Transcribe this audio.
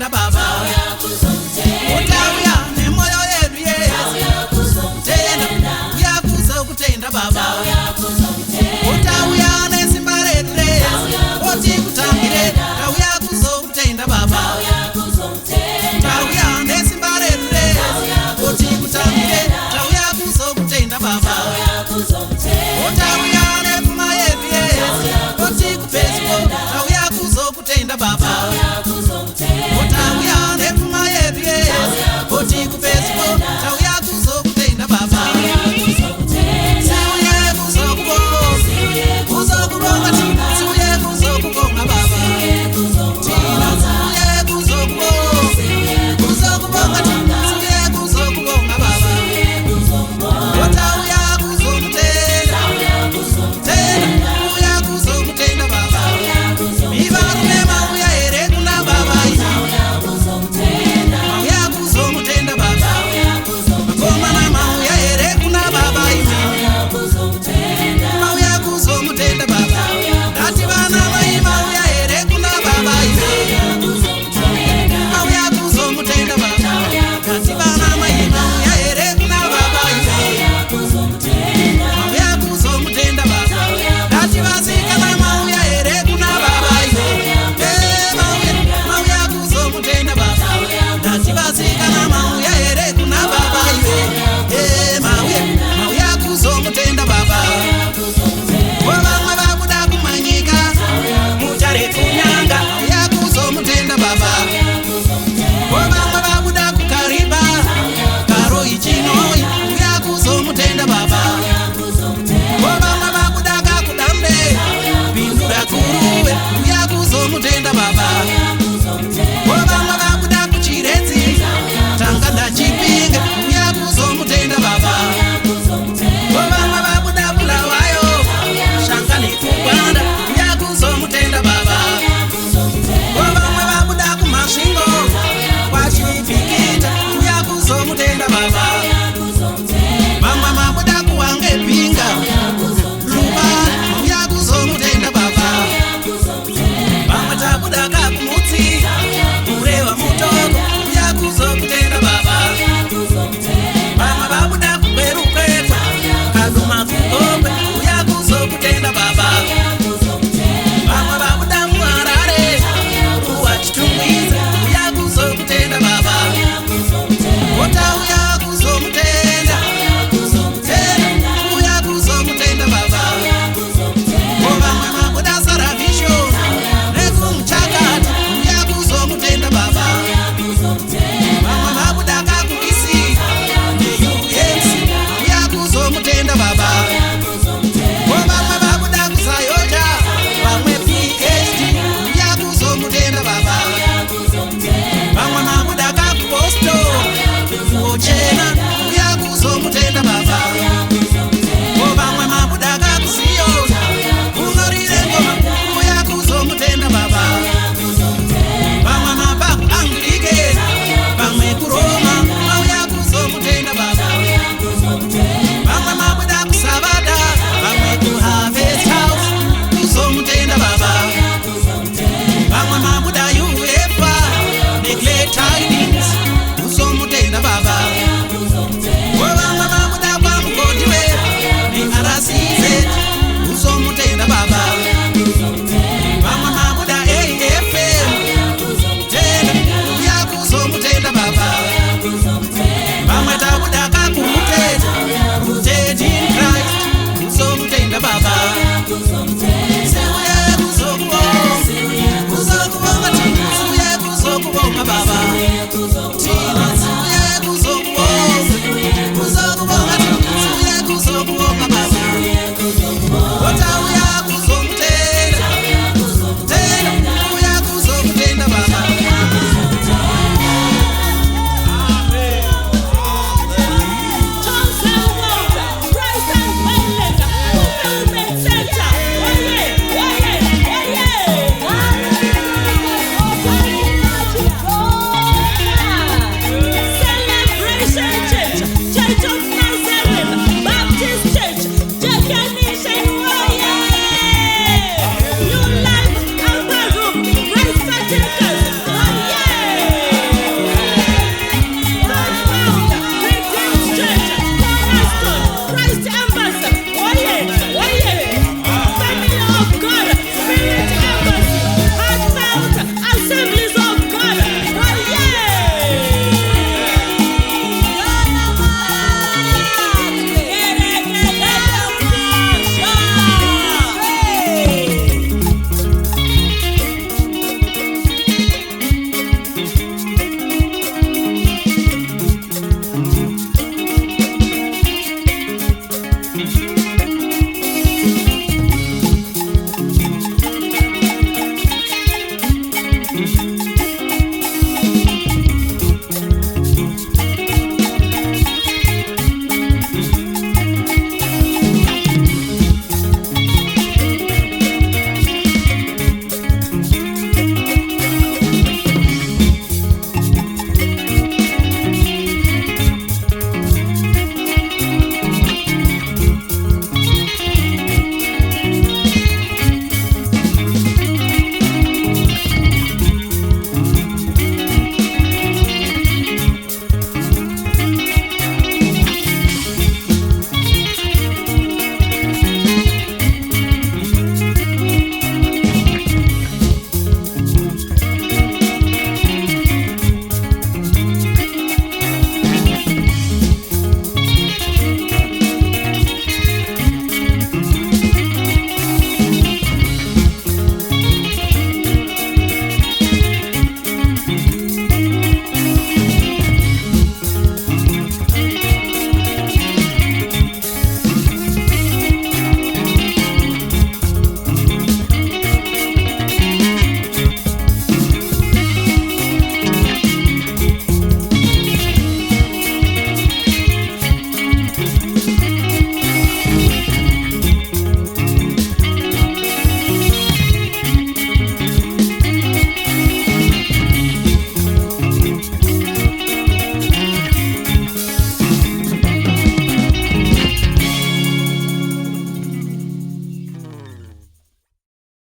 kuzomutenda baba utauya nemoyo yedu ye tena uya kuzokutenda baba utauya nesimba ledu le oti kutambire tauya kuzokutenda baba tauya nesimba ledu le oti kutambire tauya kuzokutenda baba utauya nefuma yedu ye oti kupesiko tauya kuzokutenda baba utauya nefuma yedu ye oti kupesiko tauya kuzokutenda baba siuye kuzokubonga siuye kuzokubonga baba tina siuye kuzokubonga siuye kuzokubonga baba utauya kuzomutenda tena uya kuzomutenda baba ivarume mauya ere kuna baba mauya kuzomutenda baba makomana mauya ere kuna baba mauya kuzomutenda baba ndati vana mai mauya ere kuna baba mauya kuzomutenda baba ndati vana mai mauya ere kuna baba mauya kuzomutenda baba ndati vasikana mauya ere kuna baba mauya kuzomutenda baba ndati vasikana mauya ere kuna baba mauya kuzomutenda baba vamwe vakuda kumanyika mucharefunyanga mauya kuzomutenda baba vamwe vakuda kukariba karo ichinoi mauya kuzomutenda baba vamwe vakuda kakudambe bindu rakuruve mauya kuzomutenda